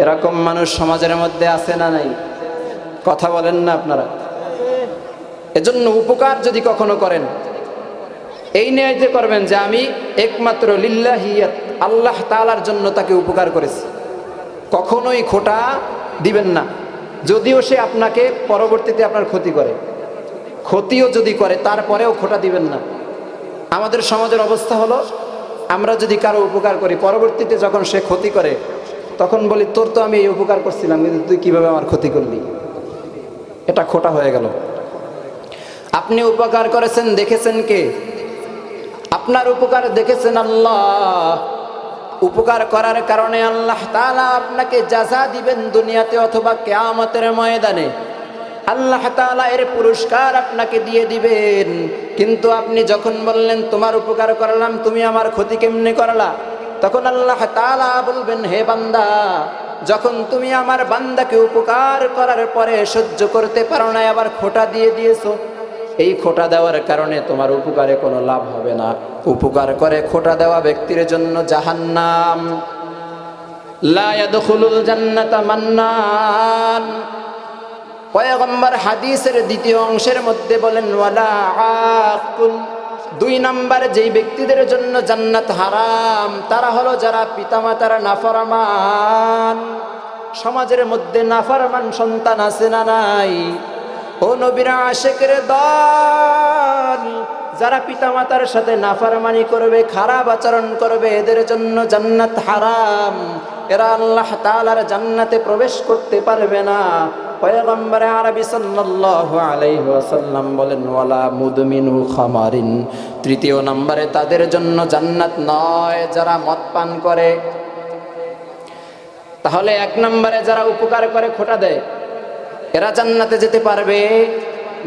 এরকম মানুষ সমাজের মধ্যে আছে না নাই? কথা বলেন না আপনারা? এজন্য উপকার যদি কখনো করেন, এই নিয়তে করবেন যে আমি একমাত্র লিল্লাহিয়াত, আল্লাহ তাআলার জন্য তাকে উপকার করেছি। কখনোই খোটা দিবেন না। যদিও সে আপনাকে পরবর্তীতে আপনার ক্ষতি করে, ক্ষতিও যদি করে, তারপরেও খোটা দিবেন না। আমাদের সমাজের অবস্থা হলো, আমরা যদি কারো উপকার করি, পরবর্তীতে যখন সে ক্ষতি করে তখন বলি, তোর তো আমি এই উপকার করছিলাম, কিন্তু তুই কিভাবে আমার ক্ষতি করলি? এটা খোটা হয়ে গেল। আপনি উপকার করেছেন, দেখেছেন কে? আপনার উপকার দেখেছেন আল্লাহ। উপকার করার কারণে আল্লাহ তাআলা আপনাকে জাযা দিবেন দুনিয়াতে অথবা কিয়ামতের ময়দানে। আল্লাহ তাআলা এর পুরস্কার আপনাকে দিয়ে দিবেন। কিন্তু আপনি যখন বললেন তোমার উপকার করলাম, তুমি আমার ক্ষতি কেমনে করলা, তখন আল্লাহ তাআলা বলবেন, হে বান্দা, যখন তুমি আমার বান্দাকে উপকার করার পরে সহ্য করতে পারো না, আবার খোটা দিয়ে দিয়েছো, এই খোটা দেওয়ার কারণে তোমার উপকারে কোনো লাভ হবে না। উপকার করে খোটা দেওয়া ব্যক্তির জন্য জাহান্নাম। লা ইয়াদখুলুল জান্নাতা মান্নান। পয়গম্বর হাদিসের দ্বিতীয় অংশের মধ্যে বলেন, ওয়ালা আকুল। দুই নাম্বার যেই ব্যক্তিদের জন্য জান্নাত হারাম, তারা হলো যারা পিতামাতার নাফরমান। সমাজের মধ্যে নাফরমান সন্তান আছে না নাই? ও নবীর আশিকের দল, যারা পিতামাতার সাথে নাফরমানি করবে, খারাপ আচরণ করবে, এদের জন্য জান্নাত হারাম। এরা আল্লাহ তাআলার জান্নাতে প্রবেশ করতে পারবে না। পয়গম্বর আরবি সাল্লাল্লাহু আলাইহি ওয়াসাল্লাম বলেন ওয়ালা মুদমিনু খামারিন, তৃতীয় নম্বরে তাদের জন্য জান্নাত নয় যারা মদ পান করে। তাহলে এক নম্বরে যারা উপকার করে খোটা দেয় এরা জান্নাতে যেতে পারবে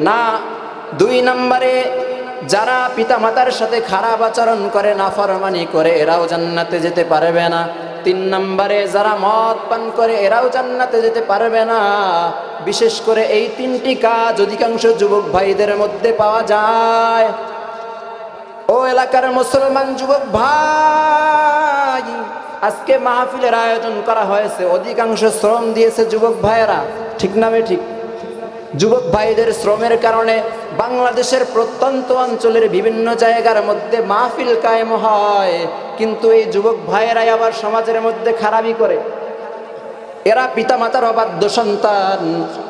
না। দুই নম্বরে যারা পিতামাতার সাথে খারাপ আচরণ করে, নাফরমানি করে, এরাও জান্নাতে যেতে পারবে না। তিন নম্বরে যারা মদ পান করে এরাও জান্নাতে যেতে পারবে না। বিশেষ করে এই তিনটি কাজ অধিকাংশ যুবক ভাইদের মধ্যে পাওয়া যায়। ও এলাকার মুসলমান যুবক ভাই, আজকে মাহফিলের আয়োজন করা হয়েছে, অধিকাংশ শ্রম দিয়েছে যুবক ভাইয়েরা, ঠিক না ঠিক? যুবক ভাইদের শ্রমের কারণে বাংলাদেশের প্রত্যন্ত অঞ্চলের বিভিন্ন জায়গার মধ্যে মাহফিল কায়েম হয়, কিন্তু এই যুবক ভাইয়েরাই আবার সমাজের মধ্যে খারাপি করে। এরা পিতামাতার অবাধ্য সন্তান।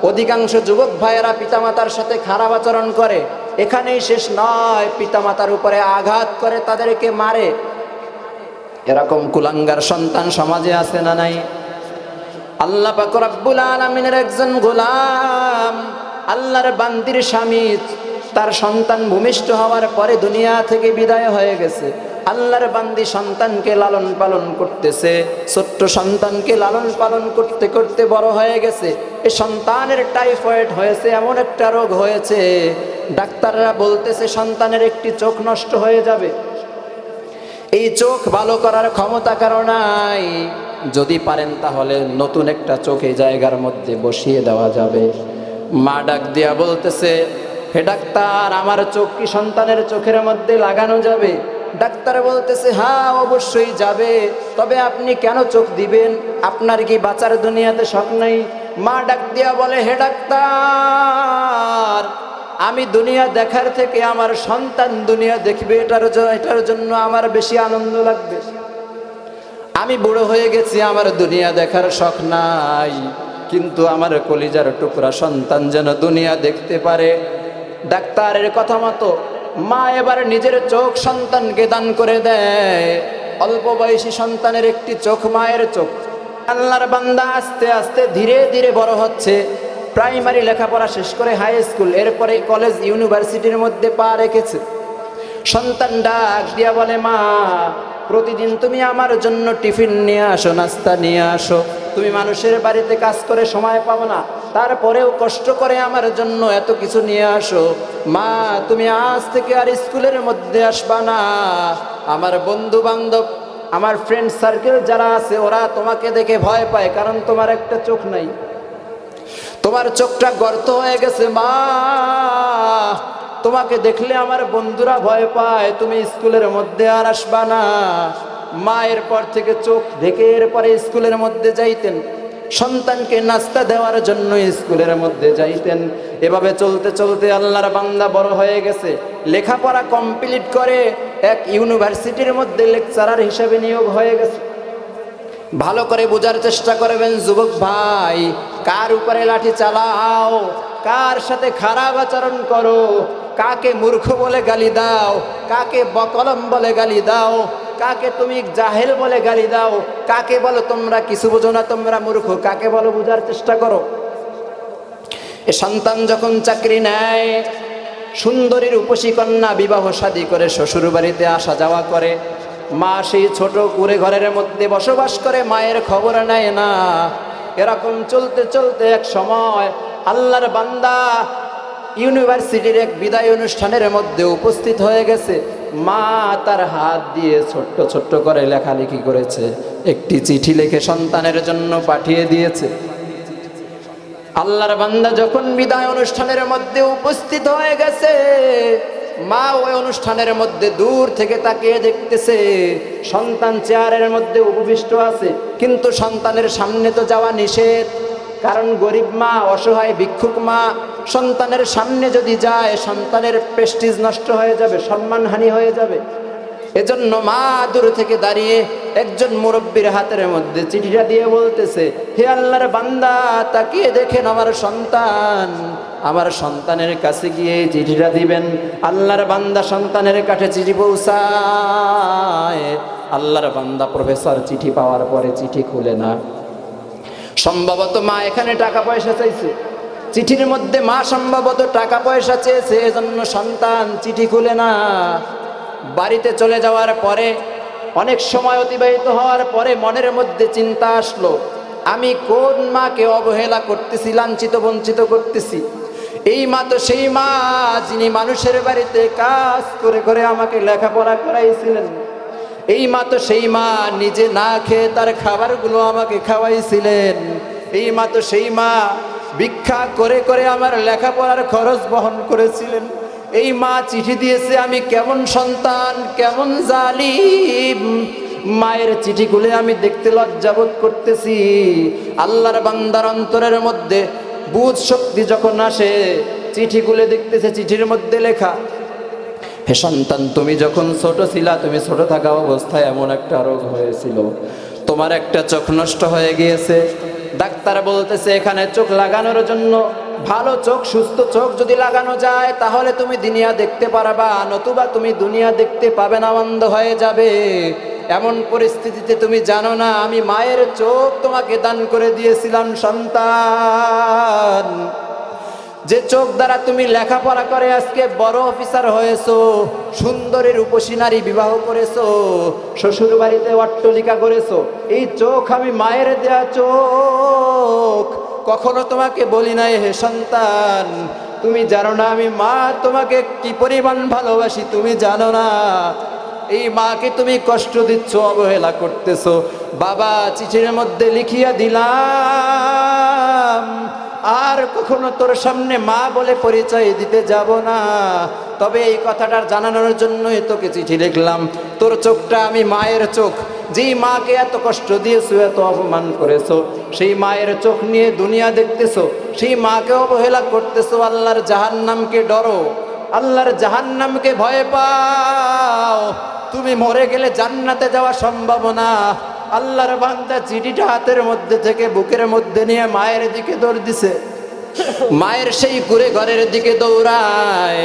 অধিকাংশ যুবক ভাইয়েরা পিতামাতার সাথে খারাপ আচরণ করে। এখানেই শেষ নয়, পিতামাতার উপরে আঘাত করে, তাদেরকে মারে। এরকম কুলাঙ্গার সন্তান সমাজে আছে না নাই? আল্লাহ পাক রব্বুল আলামিনের একজন গোলাম, আল্লাহর বান্দির স্বামী, তার সন্তান ভূমিষ্ঠ হওয়ার পরে দুনিয়া থেকে বিদায় হয়ে গেছে। আল্লাহর বান্দি সন্তানকে লালন পালন করতেছে, ছোট্ট সন্তানকে লালন পালন করতে করতে বড় হয়ে গেছে। এই সন্তানের টাইফয়েড হয়েছে, এমন একটা রোগ হয়েছে, ডাক্তাররা বলতেছে সন্তানের একটি চোখ নষ্ট হয়ে যাবে। এই চোখ ভালো করার ক্ষমতা কারো নাই। যদি পারেন তাহলে নতুন একটা চোখ এই জায়গার মধ্যে বসিয়ে দেওয়া যাবে। মা ডাক দিয়া বলতেছে, হে ডাক্তার, আমার চোখ কি সন্তানের চোখের মধ্যে লাগানো যাবে? ডাক্তার বলতেছে, হ্যাঁ অবশ্যই যাবে, তবে আপনি কেন চোখ দিবেন? আপনার কি বাঁচার দুনিয়াতে শখ নাই? মা ডাক দিয়া বলে, হে ডাক্তার, আমি দুনিয়া দেখার থেকে আমার সন্তান দুনিয়া দেখবে এটার জন্য আমার বেশি আনন্দ লাগবে। আমি বুড়ো হয়ে গেছি, আমার দুনিয়া দেখার শখ নাই, কিন্তু আমার কলিজার টুকরা সন্তান যেন দুনিয়া দেখতে পারে। ডাক্তারের কথা মতো মা এবার নিজের চোখ সন্তানকে দান করে দেয়। অল্প বয়সী সন্তানের একটি চোখ মায়ের চোখ। আল্লাহর বান্দা আস্তে আস্তে ধীরে ধীরে বড় হচ্ছে। প্রাইমারি লেখাপড়া শেষ করে হাই স্কুল, এরপরে কলেজ, ইউনিভার্সিটির মধ্যে পা রেখেছে। সন্তান ডাক দিয়া বলে, মা প্রতিদিন তুমি আমার জন্য টিফিন নিয়ে আসো, নাস্তা নিয়ে আসো। তুমি মানুষের বাড়িতে কাজ করে সময় পাবো না, তারপরেও কষ্ট করে আমার জন্য এত কিছু নিয়ে আসো। মা তুমি আজ থেকে আর স্কুলের মধ্যে আসবা না। আমার বন্ধু বান্ধব, আমার ফ্রেন্ড সার্কেল যারা আছে ওরা তোমাকে দেখে ভয় পায়, কারণ তোমার একটা চোখ নাই, তোমার চোখটা গর্ত হয়ে গেছে। মা তোমাকে দেখলে আমার বন্ধুরা ভয় পায়, তুমি স্কুলের মধ্যে আর আসবা না। মা এরপর থেকে চোখ ঢেকে এরপরে স্কুলের মধ্যে যাইতেন, সন্তানকে নাস্তা দেওয়ার জন্য স্কুলের মধ্যে যাইতেন। এভাবে চলতে চলতে আল্লাহর বান্দা বড় হয়ে গেছে, লেখাপড়া কমপ্লিট করে এক ইউনিভার্সিটির মধ্যে লেকচারার হিসেবে নিয়োগ হয়ে গেছে। ভালো করে বোঝার চেষ্টা করবেন যুবক ভাই, কার উপরে লাঠি চালাও, কার সাথে খারাপ আচরণ করো, কাকে মূর্খ বলে গালি দাও, কাকে বকলম বলে গালি দাও, কাকে তুমি জাহেল বলে গালি দাও, কাকে বলো তোমরা কিছু বোঝো না, তোমরা মূর্খ, কাকে বলো বোঝার চেষ্টা করো। এ সন্তান যখন চাকরি নেয়, সুন্দরীর উপসী কন্যা বিবাহ শাদী করে শ্বশুর বাড়িতে আসা যাওয়া করে। মা সেই ছোট কুঁড়ে ঘরের মধ্যে বসবাস করে, মায়ের খবর নেয় না। এরকম চলতে চলতে এক সময় আল্লাহর বান্দা ইউনিভার্সিটির এক বিদায় অনুষ্ঠানের মধ্যে উপস্থিত হয়ে গেছে। মা তার হাত দিয়ে ছোট্ট ছোট্ট করে লেখালেখি করেছে, একটি চিঠি লিখে সন্তানের জন্য পাঠিয়ে দিয়েছে। আল্লাহর বান্দা যখন বিদায় অনুষ্ঠানের মধ্যে উপস্থিত হয়ে গেছে, মা ওই অনুষ্ঠানের মধ্যে দূর থেকে তাকিয়ে দেখতেছে, সন্তান চেয়ারের মধ্যে উপবিষ্ট আছে, কিন্তু সন্তানের সামনে তো যাওয়া নিষেধ, কারণ গরিব মা, অসহায় ভিক্ষুক মা, সন্তানের সামনে যদি যায় সন্তানের প্রেস্টিজ নষ্ট হয়ে যাবে, সম্মানহানি হয়ে যাবে। এজন্য মা দূর থেকে দাঁড়িয়ে একজন মুরব্বীর হাতের মধ্যে চিঠিটা দিয়ে বলতেছে, হে আল্লাহর বান্দা, তাকিয়ে দেখেন আমার সন্তান, আমার সন্তানের কাছে গিয়ে চিঠিটা দিবেন। আল্লাহর বান্দা সন্তানের কাছে চিঠি পৌঁছায়। আল্লাহর বান্দা প্রফেসর চিঠি পাওয়ার পরে চিঠি খুলে না। সম্ভবত মা এখানে টাকা পয়সা চাইছে, চিঠির মধ্যে মা সম্ভবত টাকা পয়সা চেয়েছে, এজন্য সন্তান চিঠি খুলে না। বাড়িতে চলে যাওয়ার পরে অনেক সময় অতিবাহিত হওয়ার পরে মনের মধ্যে চিন্তা আসলো, আমি কোন মাকে অবহেলা করতেছি, লাঞ্ছিত বঞ্চিত করতেছি। এই মা তো সেই মা যিনি মানুষের বাড়িতে কাজ করে করে আমাকে লেখাপড়া করাইছিলেন। এই মা তো সেই মা নিজে না খেয়ে তার খাবারগুলো আমাকে খাওয়াইছিলেন। এই মা তো সেই মা ভিক্ষা করে করে আমার লেখাপড়ার খরচ বহন করেছিলেন। এই মা চিঠি দিয়েছে, আমি কেমন সন্তান, কেমন জালিম। মায়ের চিঠিগুলো আমি দেখতে লজ্জাবোধ করতেছি। আল্লাহর বান্দার অন্তরের মধ্যে বুঝ শক্তি যখন আসে, চিঠিগুলো দেখতেছে, চিঠির মধ্যে লেখা, হে সন্তান, তুমি যখন ছোট ছিলা, তুমি ছোট থাকা অবস্থায় এমন একটা রোগ হয়েছিল, তোমার একটা চোখ নষ্ট হয়ে গিয়েছে। ডাক্তার বলতেছে এখানে চোখ লাগানোর জন্য, ভালো চোখ, সুস্থ চোখ যদি লাগানো যায় তাহলে তুমি দুনিয়া দেখতে পারবা, নতুবা তুমি দুনিয়া দেখতে পাবে না, অন্ধ হয়ে যাবে। এমন পরিস্থিতিতে তুমি জানো না আমি মায়ের চোখ তোমাকে দান করে দিয়েছিলাম সন্তান। যে চোখ দ্বারা তুমি লেখাপড়া করে আজকে বড় অফিসার হয়েছো, সুন্দরী রূপসী নারী বিবাহ করেছো, শ্বশুর বাড়িতে অট্টালিকা করেছো, এই চোখ আমি মায়ের দেয়া চোখ। কখনো তোমাকে বলি নাই হে সন্তান তুমি জানো না আমি মা তোমাকে কি পরিমাণ ভালোবাসি, তুমি জানো না। এই মাকে তুমি কষ্ট দিচ্ছ, অবহেলা করতেছো। বাবা চিঠির মধ্যে লিখিয়া দিলাম, আর কখনো তোর সামনে মা বলে পরিচয় দিতে যাব না, তবে এই কথাটা জানানোর জন্যই তোকে চিঠি লিখলাম। তোর চোখটা আমি মায়ের চোখ, যেই মাকে এত কষ্ট দিয়েছো, এত অপমান করেছো, সেই মায়ের চোখ নিয়ে দুনিয়া দেখতেছো, সেই মাকে অবহেলা করতেছো। আল্লাহর জাহান্নামকে ডরো, আল্লাহর জাহান্নামকে ভয় পাও। তুমি মরে গেলে জান্নাতে যাওয়া সম্ভব না। আল্লাহর বান্দা চিঠিটা হাতের মধ্যে থেকে বুকের মধ্যে নিয়ে মায়ের দিকে দৌড় দিছে। মায়ের সেই কুড়ে ঘরের দিকে দৌড়ায়।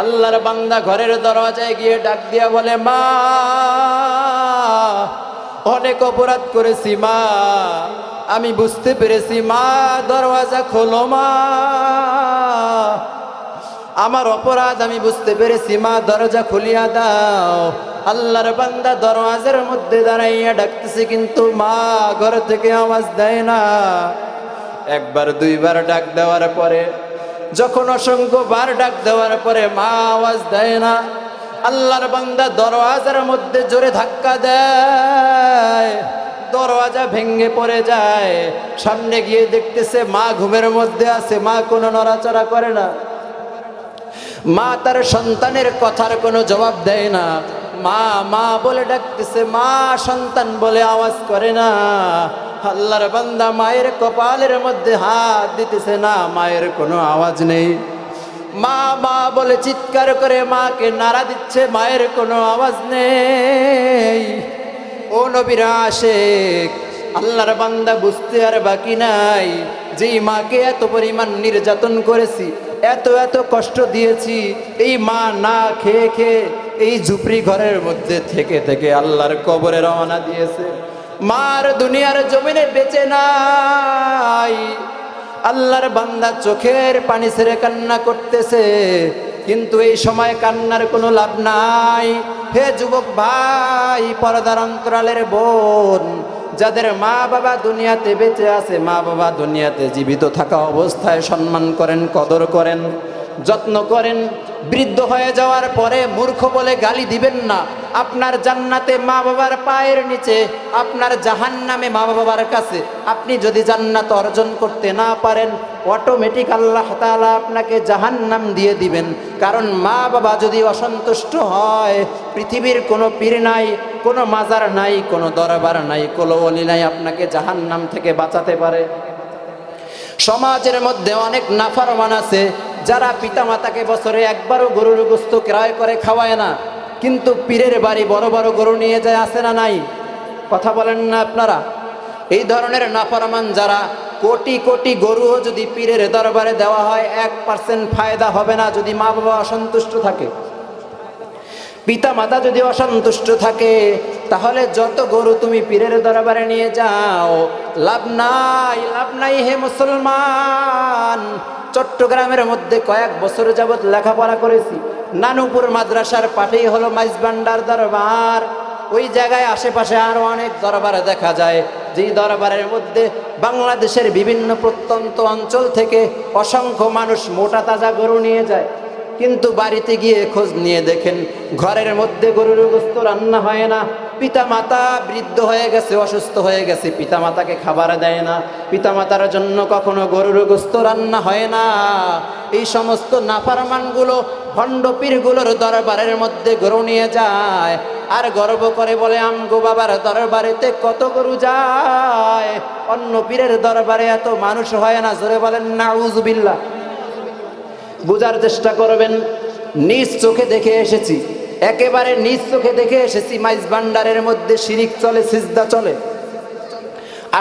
আল্লাহর বান্দা ঘরের দরজায় গিয়ে ডাক দিয়া বলে, মা অনেক অপরাধ করেছি মা, আমি বুঝতে পেরেছি মা, দরওয়াজা খোলো মা, আমার অপরাধ আমি বুঝতে পেরেছি মা, দরজা খুলিয়া দাও। আল্লাহর বান্দা দরওয়াজার মধ্যে দাঁড়াইয়া ডাকতেছে, কিন্তু মা ঘর থেকে আওয়াজ দেয় না। একবার দুইবার ডাক দেওয়ার পরে, যখন অসংখ্য বার ডাক দেওয়ার পরে মা আওয়াজ দেয় না, আল্লাহর বান্দা দরওয়াজার মধ্যে জোরে ধাক্কা দেয়, দরওয়াজা ভেঙে পড়ে যায়। সামনে গিয়ে দেখতেছে মা ঘুমের মধ্যে আছে, মা কোনো নড়াচড়া করে না। মা তার সন্তানের কথার কোনো জবাব দেয় না। মা মা বলে ডাকতেছে, মা সন্তান বলে আওয়াজ করে না। আল্লাহর বান্দা মায়ের কপালের মধ্যে হাত দিতেছে, না মায়ের কোনো আওয়াজ নেই। মা মা বলে চিৎকার করে মাকে নাড়া দিচ্ছে, মায়ের কোনো আওয়াজ নেই। ও নবীর আশিক, আল্লাহর বান্দা বুঝতে আর বাকি নাই, যেই মাকে এত পরিমাণ নির্যাতন করেছি, এত এত কষ্ট দিয়েছি, এই মা না খেয়ে খেয়ে এই ঝুপড়ি ঘরের মধ্যে থেকে থেকে আল্লাহর কবরে রওনা দিয়েছে। মার দুনিয়ার জমিনে বেঁচে নাই। আল্লাহর বান্দা চোখের পানি ছেড়ে কান্না করতেছে, কিন্তু এই সময় কান্নার কোনো লাভ নাই। হে যুবক ভাই, পর্দার অন্তরালের বোন, যাদের মা বাবা দুনিয়াতে বেঁচে আছে, মা বাবা দুনিয়াতে জীবিত থাকা অবস্থায় সম্মান করেন, কদর করেন, যত্ন করেন, বৃদ্ধ হয়ে যাওয়ার পরে মূর্খ বলে গালি দিবেন না। আপনার জান্নাতে মা বাবার পায়ের নিচে, আপনার জাহান্নামে মা বাবার কাছে। আপনি যদি জান্নাত অর্জন করতে না পারেন, অটোমেটিক আল্লাহ তাআলা আপনাকে জাহান্নাম দিয়ে দিবেন। কারণ মা বাবা যদি অসন্তুষ্ট হয়, পৃথিবীর কোনো পীর নাই, কোনো মাজার নাই, কোনো দরবার নাই, কোনো ওলি নাই আপনাকে জাহান্নাম থেকে বাঁচাতে পারে। সমাজের মধ্যে অনেক নাফরমান আছে যারা পিতামাতাকে বছরে একবারও গরুর গোশত ক্রয় করে খাওয়ায় না, কিন্তু পীরের বাড়ি বড় বড় গরু নিয়ে যায়, আছে না নাই? কথা বলেন না আপনারা? এই ধরনের নাফরমান যারা, কোটি কোটি গরুও যদি পীরের দরবারে দেওয়া হয় 1% ফায়দা হবে না যদি মা বাবা অসন্তুষ্ট থাকে। পিতা মাতা যদি অসন্তুষ্ট থাকে, তাহলে যত গরু তুমি পীরের দরবারে নিয়ে যাও, লাভ নাই, লাভ নাই। হে মুসলমান, চট্টগ্রামের মধ্যে কয়েক বছর যাবৎ লেখাপড়া করেছি। নানুপুর মাদ্রাসার পাশেই হলো মাইজভান্ডার দরবার। ওই জায়গায় আশেপাশে আরো অনেক দরবার দেখা যায়, যেই দরবারের মধ্যে বাংলাদেশের বিভিন্ন প্রত্যন্ত অঞ্চল থেকে অসংখ্য মানুষ মোটা তাজা গরু নিয়ে যায়। কিন্তু বাড়িতে গিয়ে খোঁজ নিয়ে দেখেন ঘরের মধ্যে গরুর গোশত রান্না হয় না। পিতামাতা বৃদ্ধ হয়ে গেছে, অসুস্থ হয়ে গেছে, পিতামাতাকে খাবার দেয় না, পিতামাতার জন্য কখনো গরুর গোশত রান্না হয় না। এই সমস্ত নাফরমানগুলো ভণ্ড পীরগুলোর দরবারের মধ্যে গরু নিয়ে যায় আর গর্ব করে বলে আমগো বাবার দরবারেতে কত গরু যায়, অন্য পীরের দরবারে এত মানুষ হয় না। জোরে বলেন নাউজুবিল্লাহ। বুঝার চেষ্টা করবেন, নিজ চোখে দেখে এসেছি, একেবারে নিজ চোখে দেখে এসেছি মাইজভান্ডারের মধ্যে শিরিক চলে, সিজদা চলে।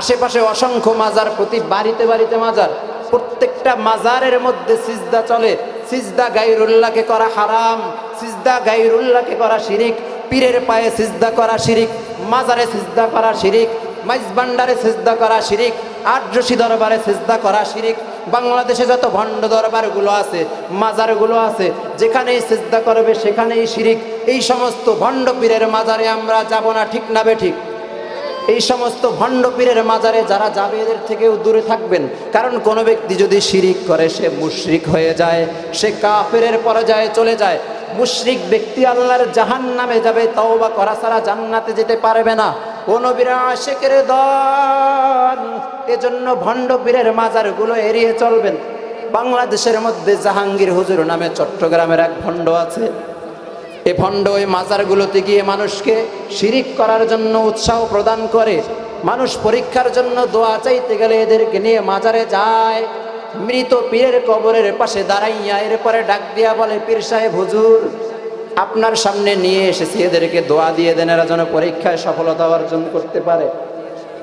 আশেপাশে অসংখ্য মাজার, প্রতি বাড়িতে বাড়িতে মাজার, প্রত্যেকটা মাজারের মধ্যে সিজদা চলে। সিজদা গায়রুল্লাহকে করা হারাম, সিজদা গায়রুল্লাহকে করা শিরিক। পীরের পায়ে সিজদা করা শিরিক, মাজারে সিজদা করা শিরিক, মাইজভান্ডারে সিজদা করা শিরিক, আটরশি দরবারে সিজদা করা শিরিক। বাংলাদেশে যত ভণ্ড দরবারগুলো আছে, মাজারগুলো আছে, যেখানেই সিজদা করবে সেখানেই শিরিক। এই সমস্ত ভণ্ড পীরের মাজারে আমরা যাব না, ঠিক না বেঠিক? এই সমস্ত ভণ্ড পীরের মাজারে যারা যাবে এদের থেকেও দূরে থাকবেন। কারণ কোনো ব্যক্তি যদি শিরিক করে সে মুশরিক হয়ে যায়, সে কাফেরের পর্যায়ে চলে যায়। মুশরিক ব্যক্তি আল্লাহর জাহান্নামে যাবে, তওবা করা ছাড়া জান্নাতে যেতে পারবে না। ও নবীর আশিকের দল, এজন্য ভণ্ড পীরের মাজারগুলো এড়িয়ে চলবেন। বাংলাদেশের মধ্যে জাহাঙ্গীর হুজুর নামে চট্টগ্রামের এক ভণ্ড আছে। এ ভণ্ড ওই মাজারগুলোতে গিয়ে মানুষকে শিরিক করার জন্য উৎসাহ প্রদান করে। মানুষ পরীক্ষার জন্য দোয়া চাইতে গেলে এদেরকে নিয়ে মাজারে যায়। মৃত পীরের কবরের পাশে দাঁড়াইয়া এরপরে ডাক দিয়া বলে, পীর সাহেব হুজুর, আপনার সামনে নিয়ে এসেছি, এদেরকে দোয়া দিয়ে দেন, এরা যেন পরীক্ষায় সফলতা অর্জন করতে পারে।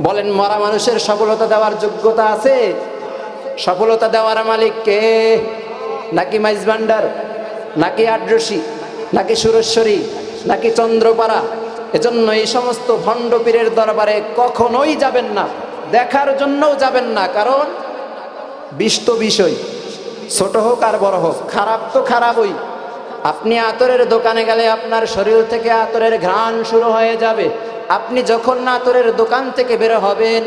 বলেন, মরা মানুষের সফলতা দেওয়ার যোগ্যতা আছে? সফলতা দেওয়ার মালিক কে? নাকি মাইজভান্ডার, নাকি আটরশি, নাকি সুরেশ্বরী, নাকি চন্দ্রপাড়া? এজন্য এই সমস্ত ভণ্ড পীরের দরবারে কখনোই যাবেন না, দেখার জন্যও যাবেন না। কারণ বিষ তো বিষয়, ছোট হোক আর বড় হোক, খারাপ তো খারাপই। আপনি আতরের দোকানে গেলে আপনার শরীর থেকে আতরের ঘ্রাণ শুরু হয়ে যাবে। আপনি যখন না আতরের দোকান থেকে বের হবেন,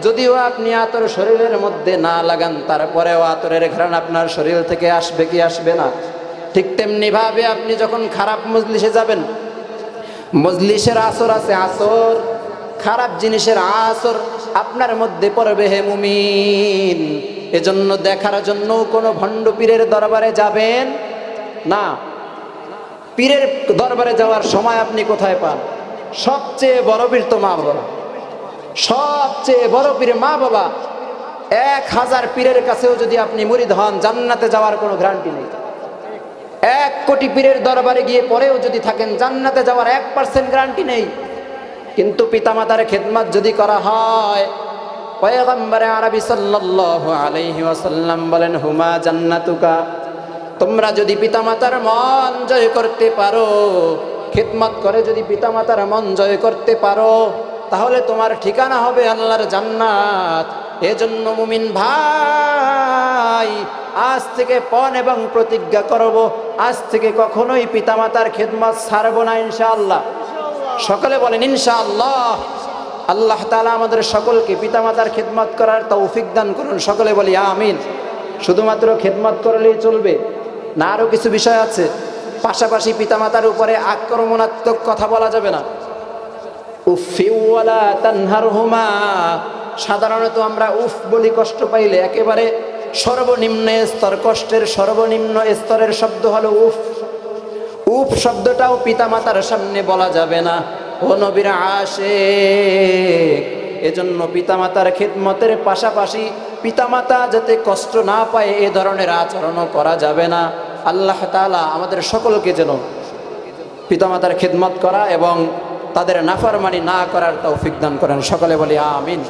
যদিও আপনি আতর শরীরের মধ্যে না লাগান, তারপরেও আতরের ঘ্রাণ আপনার শরীর থেকে আসবে কি আসবে না? ঠিক তেমনি ভাবে আপনি যখন খারাপ মজলিসে যাবেন, মজলিসের আসর আছে, আসর খারাপ জিনিসের আসর আপনার মধ্যে পড়বে হে মুমিন। এজন্য দেখার জন্য কোনো ভণ্ড পীরের দরবারে যাবেন না। পীরের দরবারে যাওয়ার সময় আপনি কোথায় পান? সবচেয়ে বড় পীর তো মা বাবা, সবচেয়ে বড় পীর মা বাবা। 1000 পীরের কাছেও যদি আপনি মুরিদ হন, জান্নাতে যাওয়ার কোনো গ্যারান্টি নেই। 1 কোটি পীরের দরবারে গিয়ে পরেও যদি থাকেন, জান্নাতে যাওয়ার 1% গ্যারান্টি নেই। কিন্তু পিতামাতার খেদমত যদি করা হয়, পয়গম্বরে আরবি সাল্লাল্লাহু আলাইহি ওয়াসাল্লাম বলেন, হুমা জান্নাতুকা, তোমরা যদি পিতামাতার মন জয় করতে পারো, খেদমত করে যদি পিতামাতার মন জয় করতে পারো, তাহলে তোমার ঠিকানা হবে আল্লাহর জান্নাত। এজন্য মুমিন ভাই, আজ থেকে পণ এবং প্রতিজ্ঞা করব, আজ থেকে কখনোই পিতামাতার খেদমত ছাড়ব না ইনশাআল্লাহ। সকলে বলেন ইনশাআল্লাহ। আল্লাহ তাআলা আমাদের সকলকে পিতামাতার খেদমত করার তৌফিক দান করুন। সকলে বলি আমিন। শুধুমাত্র খেদমত করলেই চলবে না, আরও কিছু বিষয় আছে। পাশাপাশি পিতামাতার উপরে আক্রমণাত্মক কথা বলা যাবে না। উফি ওয়ালা তানহারহুমা, সাধারণত আমরা উফ বলি কষ্ট পাইলে, একেবারে সর্বনিম্ন স্তর, কষ্টের সর্বনিম্ন স্তরের শব্দ হলো উফ। উফ শব্দটাও পিতামাতার সামনে বলা যাবে না। ও নবীর আশিক, এজন্য পিতামাতার খেদমতের পাশাপাশি পিতামাতা যাতে কষ্ট না পায় এ ধরনের আচরণও করা যাবে না। আল্লাহ তাআলা আমাদের সকলকে যেন পিতামাতার খেদমত করা এবং তাদের নাফরমানি না করার তৌফিক দান করেন। সকলে বলি আমিন।